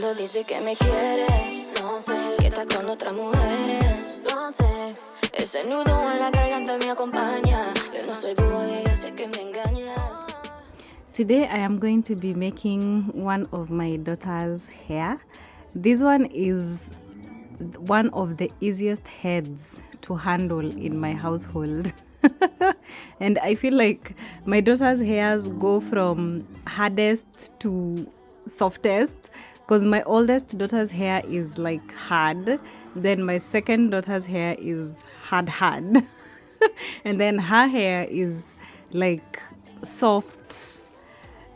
cuando dices que me quieres. No sé, que estás con otras mujeres. Lo sé, ese nudo en la garganta me acompaña. Yo no soy boy, yo sé que me engañas. Today I am going to be making one of my daughter's hair. This one is one of the easiest heads to handle in my household. And I feel like my daughter's hairs go from hardest to softest, because my oldest daughter's hair is like hard, then my second daughter's hair is hard and then her hair is like soft,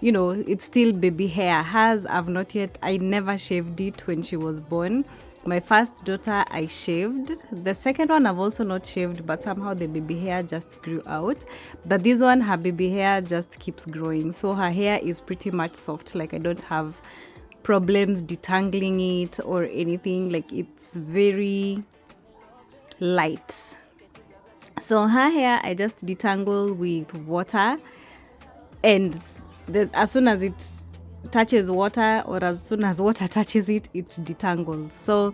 you know, it's still baby hair. Hers I never shaved it when she was born. My first daughter I shaved. The second one I've also not shaved, but somehow the baby hair just grew out. But this one, her baby hair just keeps growing, so her hair is pretty much soft. Like, I don't have problems detangling it or anything. Like, it's very light. So her hair I just detangle with water, and as soon as it touches water, or as soon as water touches it, it's detangled. So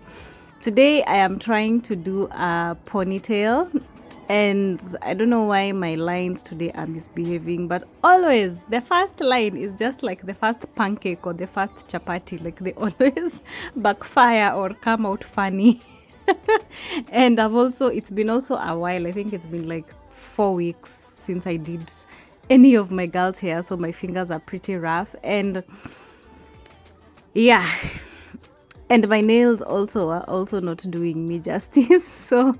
today I am trying to do a ponytail, and I don't know why my lines today are misbehaving, but always the first line is just like the first pancake or the first chapati. Like, they always backfire or come out funny. And it's been also a while. I think it's been like 4 weeks since I did any of my girls' hair, so my fingers are pretty rough, and yeah, and my nails also are also not doing me justice. So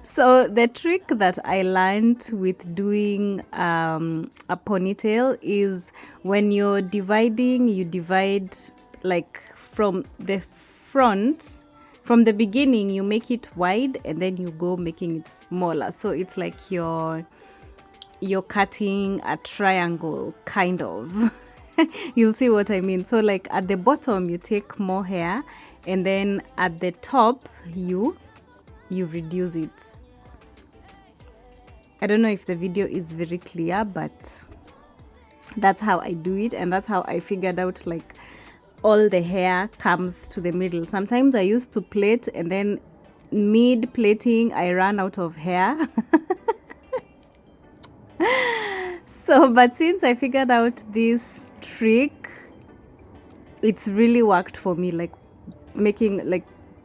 so the trick that I learned with doing a ponytail is, when you're dividing, you divide like from the front. From the beginning, you make it wide, and then you go making it smaller. So it's like you're cutting a triangle, kind of. You'll see what I mean. So like at the bottom you take more hair, and then at the top you reduce it. I don't know if the video is very clear, but that's how I do it, and that's how I figured out like all the hair comes to the middle. Sometimes I used to plait, and then mid plaiting I ran out of hair. So, but since I figured out this trick, it's really worked for me. Like,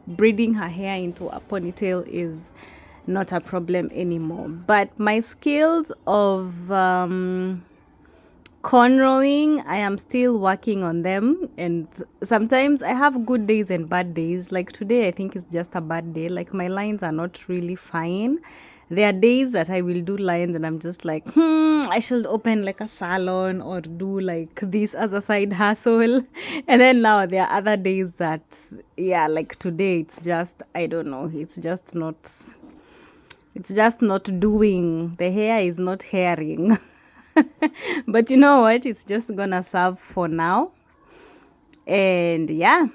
braiding her hair into a ponytail is not a problem anymore. But my skills of cornrowing, I am still working on them, and sometimes I have good days and bad days. Like today, I think it's just a bad day. Like, my lines are not really fine. There are days that I will do lines and I'm just like, I should open like a salon or do like this as a side hustle. And then now there are other days that, yeah, like today it's just, I don't know, it's just not doing. The hair is not hairing. But you know what? It's just gonna serve for now. And yeah.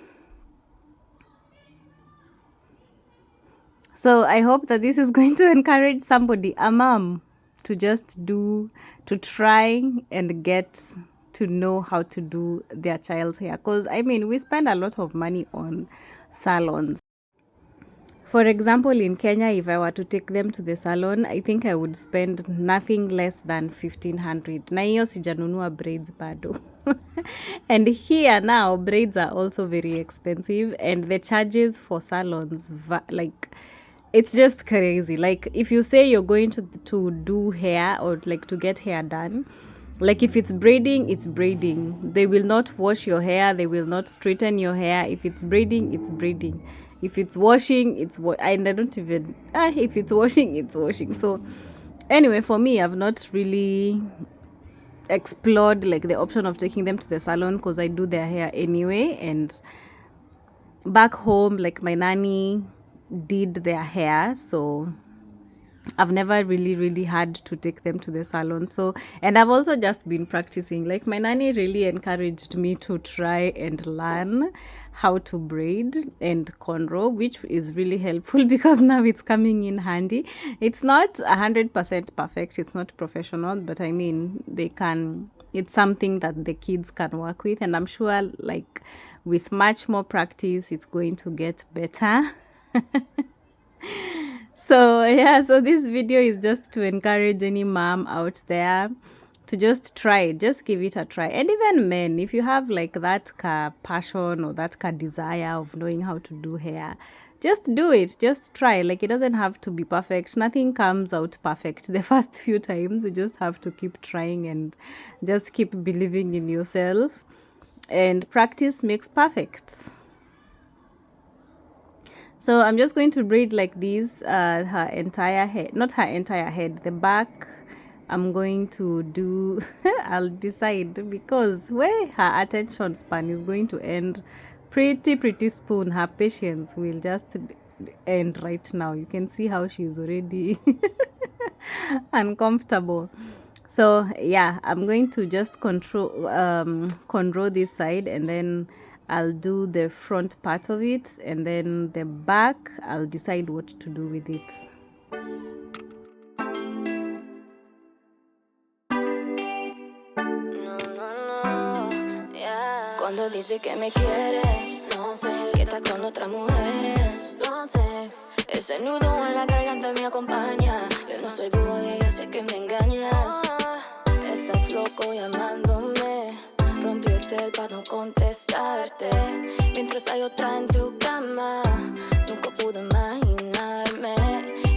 So I hope that this is going to encourage somebody, a mom, to try and get to know how to do their child's hair. Because, I mean, we spend a lot of money on salons. For example, in Kenya, if I were to take them to the salon, I think I would spend nothing less than 1,500. Na hiyo sijanunua braids bado. And here now, braids are also very expensive, and the charges for salons, like, it's just crazy. Like, if you say you're going to do hair, or like to get hair done, like if it's braiding, it's braiding. They will not wash your hair. They will not straighten your hair. If it's braiding, it's braiding. If it's washing, if it's washing, it's washing. So anyway, for me, I've not really explored like the option of taking them to the salon, because I do their hair anyway. And back home, like, my nanny did their hair, so I've never really had to take them to the salon. So, and I've also just been practicing. Like, my nanny really encouraged me to try and learn how to braid and cornrow, which is really helpful because now it's coming in handy. It's not 100% perfect, it's not professional, but I mean, they can it's something that the kids can work with, and I'm sure like with much more practice it's going to get better. So yeah, so this video is just to encourage any mom out there to just try it, just give it a try. And even men, if you have like that passion or that desire of knowing how to do hair, just do it, just try. Like, it doesn't have to be perfect, nothing comes out perfect the first few times. You just have to keep trying and just keep believing in yourself, and practice makes perfect. So I'm just going to braid like this, her entire head, not her entire head, the back. I'm going to do, I'll decide, because where her attention span is going to end pretty soon. Her patience will just end right now. You can see how she's already uncomfortable. So yeah, I'm going to just control this side, and then I'll do the front part of it, and then the back I'll decide what to do with it. Cuando dice que me quieres, no sé, que estás con otras mujeres, no sé. Ese nudo en la garganta me acompaña. Yo no soy boy, yo sé que me engañas. Estás loco llamándome. Rompió el cel para no contestarte. Mientras hay otra en tu cama, nunca pude imaginarme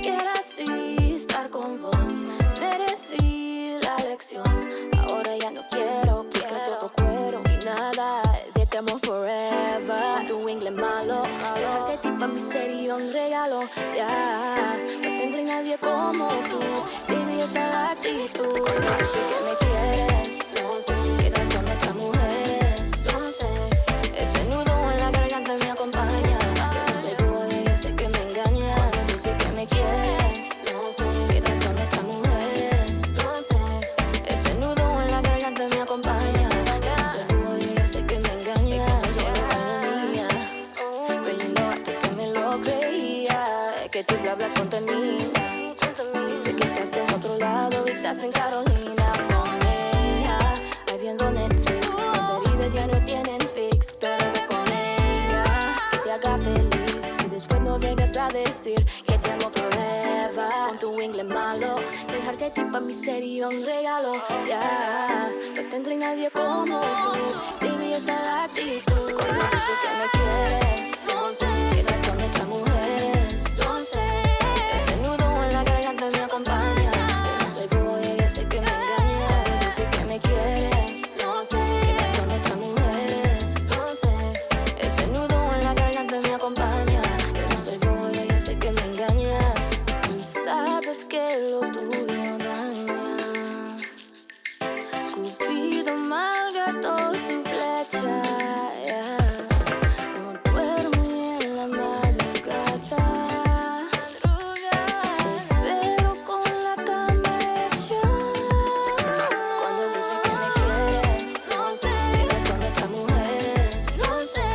que era así estar con vos. Merecí la lección. Ahora ya no quiero buscar todo cuero y nada de te amo forever. Tu inglés malo, dejarte ti pa' mi sería un regalo. Ya, no tendré nadie como tú. Baby, esa es la actitud. Yo sé que me quieres, no sé, que estás con otras mujeres, no sé. Ese nudo en la garganta me acompaña. Yo no soy boy, yo sé que me engañas. Cuando dices que me quieres, no sé, que estás con otras mujeres, no sé. Ese nudo en la garganta me acompaña. Yo no soy boy, yo sé que me engañas. Es que no solo vaina mía, perdiendo hasta que me lo creía. Es que tú hablas con tu niña. Dice que estás en otro lado y estás en Carolina con ella. Ahí viendo Netflix, las heridas ya no tienen fix. Pero ve con ella, que te haga feliz. Y después no vengas a decir que te amo forever. Con tu inglés malo, dejarte a ti pa' mí sería un regalo. Ya, no tendré nadie como tú. Baby, esa es la actitud. Cuando dices que me quieres, no sé, que estás con otras mujeres, no sé. Ese nudo en la garganta me acompaña. Yo no soy boy, yo sé que me engañas. Dices que me quieres, no sé, que estás con otras mujeres, no sé. Ese nudo en la garganta me acompaña. Yo no soy boy, yo sé que me engañas. Tú sabes que lo tuyo daña. Cupido malgató su flecha, yeah. No duermo ni en la madrugada. Te espero con la cama hecha. Cuando dices que me quieres, no sé, que estás con otras mujeres, no sé.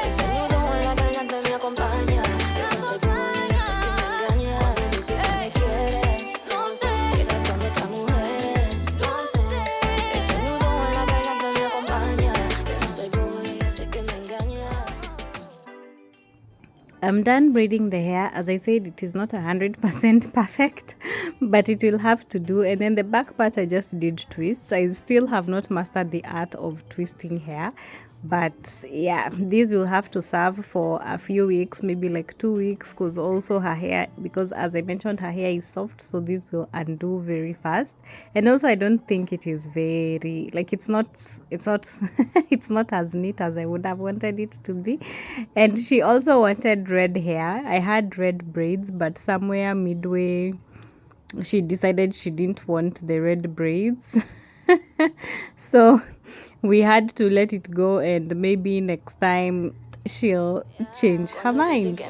Ese nudo en la garganta me acompaña. Yo no soy boy, yo sé que me engañas. Cuando dices que me quieres, no sé, que estás con otras mujeres, no sé. Ese nudo en la garganta me acompaña. Yo no soy boy, yo sé que me engañas. I'm done braiding the hair. As I said, it is not 100% perfect, but it will have to do. And then the back part, I just did twists. I still have not mastered the art of twisting hair, but yeah, these will have to serve for a few weeks, maybe like 2 weeks, because also her hair, because as I mentioned, her hair is soft, so this will undo very fast. And also, I don't think it is very, like, it's not it's not as neat as I would have wanted it to be. And she also wanted red hair. I had red braids, but somewhere midway she decided she didn't want the red braids. So we had to let it go, and maybe next time she'll change her mind.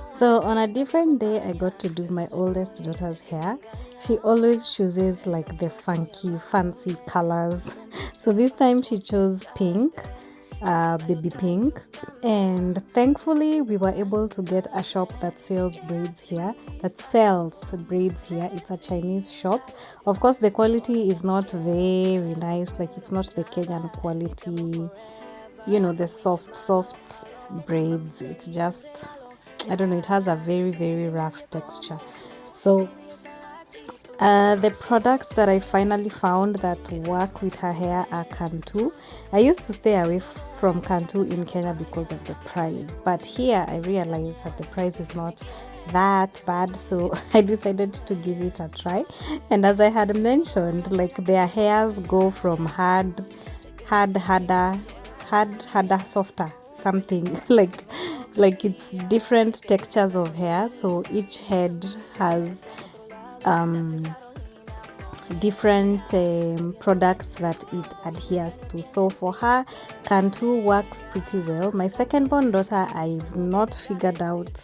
So on a different day, I got to do my oldest daughter's hair. She always chooses like the fancy colors. So this time she chose pink, baby pink. And thankfully we were able to get a shop that sells braids here. It's a Chinese shop. Of course the quality is not very nice, like it's not the Kenyan quality, you know, the soft braids. It's just, I don't know, it has a very rough texture. So the products that I finally found that work with her hair are Cantu. I used to stay away from Cantu in Kenya because of the price, but here I realized that the price is not that bad, so I decided to give it a try. And as I had mentioned, like their hairs go from harder, softer, something like it's different textures of hair, so each head has different products that it adheres to. So for her, Cantu works pretty well. My second born daughter, I've not figured out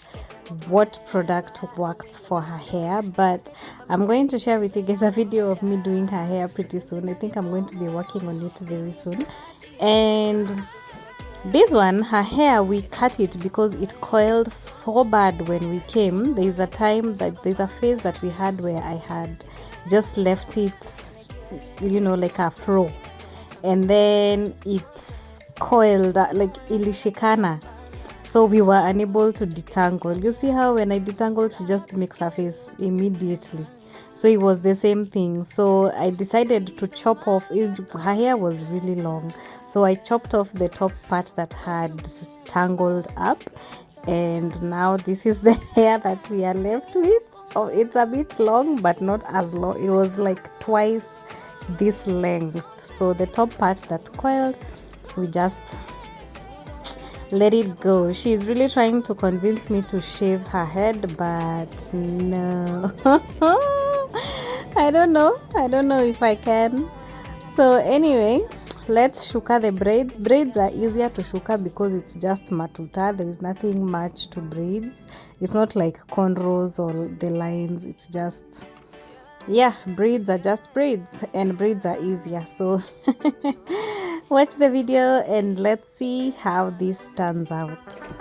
what product works for her hair, but I'm going to share with you guys a video of me doing her hair pretty soon. I think I'm going to be working on it very soon. And this one, her hair, we cut it because it coiled so bad when we came. There's a phase that we had where I had just left it, you know, like a fro, and then it's coiled like ilishikana, so we were unable to detangle. You see how when I detangled, she just makes her face immediately. So it was the same thing. So I decided to chop off her hair was really long, so I chopped off the top part that had tangled up, and now this is the hair that we are left with. Oh, it's a bit long, but not as long. It was like twice this length. So the top part that coiled, we just let it go. She's really trying to convince me to shave her head, but no. I don't know if I can. So anyway, let's shuka the braids. Braids are easier to shuka because it's just matuta. There is nothing much to braids. It's not like cornrows or the lines. It's just, yeah, braids are just braids, and braids are easier. So watch the video and let's see how this turns out.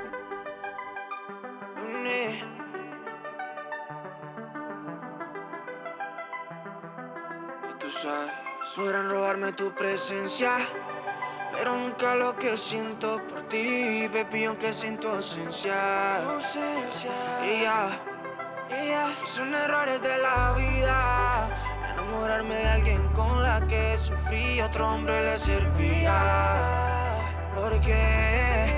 Podrán robarme tu presencia, pero nunca lo que siento por ti, baby, aunque siento ausencia. Y son errores de la vida, enamorarme de alguien con la que sufrí, otro hombre le servía. Porque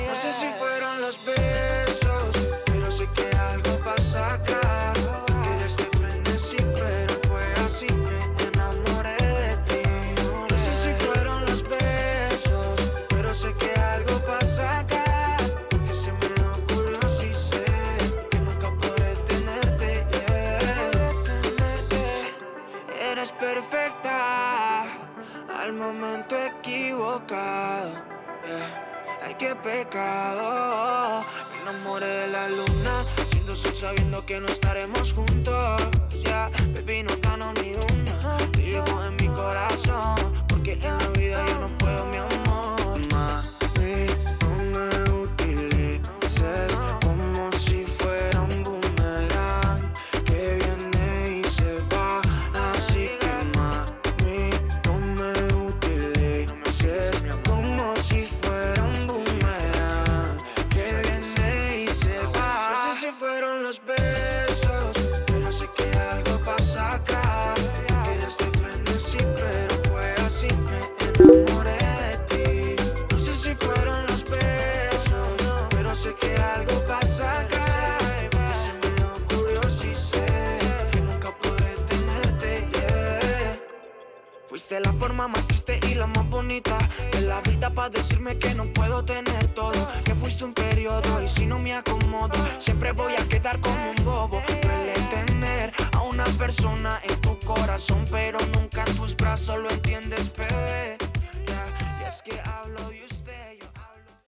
no sé si fueron los besos, pero sé que algo pasa acá. Quieres de frenesí, pero fue así. Perfecta al momento equivocado, yeah. Ay, qué pecado. Me enamoré de la luna, siendo sol sabiendo que no estaremos juntos, yeah. Baby, no gano ni una, te llevo en mi corazón, porque en la vida yo no puedo, mi amor. Mami, no me utilices como si fuera un boomerang que viene y se va. Así que mami, no me utilices como si fuera un boomerang que viene y se va. No sé si fueron los besos, pero sé que algo pasa acá. Querías de frenesí, pero fue así, me enamoré de ti. No sé si fueron los besos, pero sé que algo pasa acá. Y se me ocurrió, sí sé que nunca podré tenerte, yeah. Fuiste la forma más triste y la más bonita de la vida, para decirme que no puedo tener todo, que fuiste un periodo y si no me acomodo siempre voy a quedar como un bobo. Duele tener a una persona en tu corazón,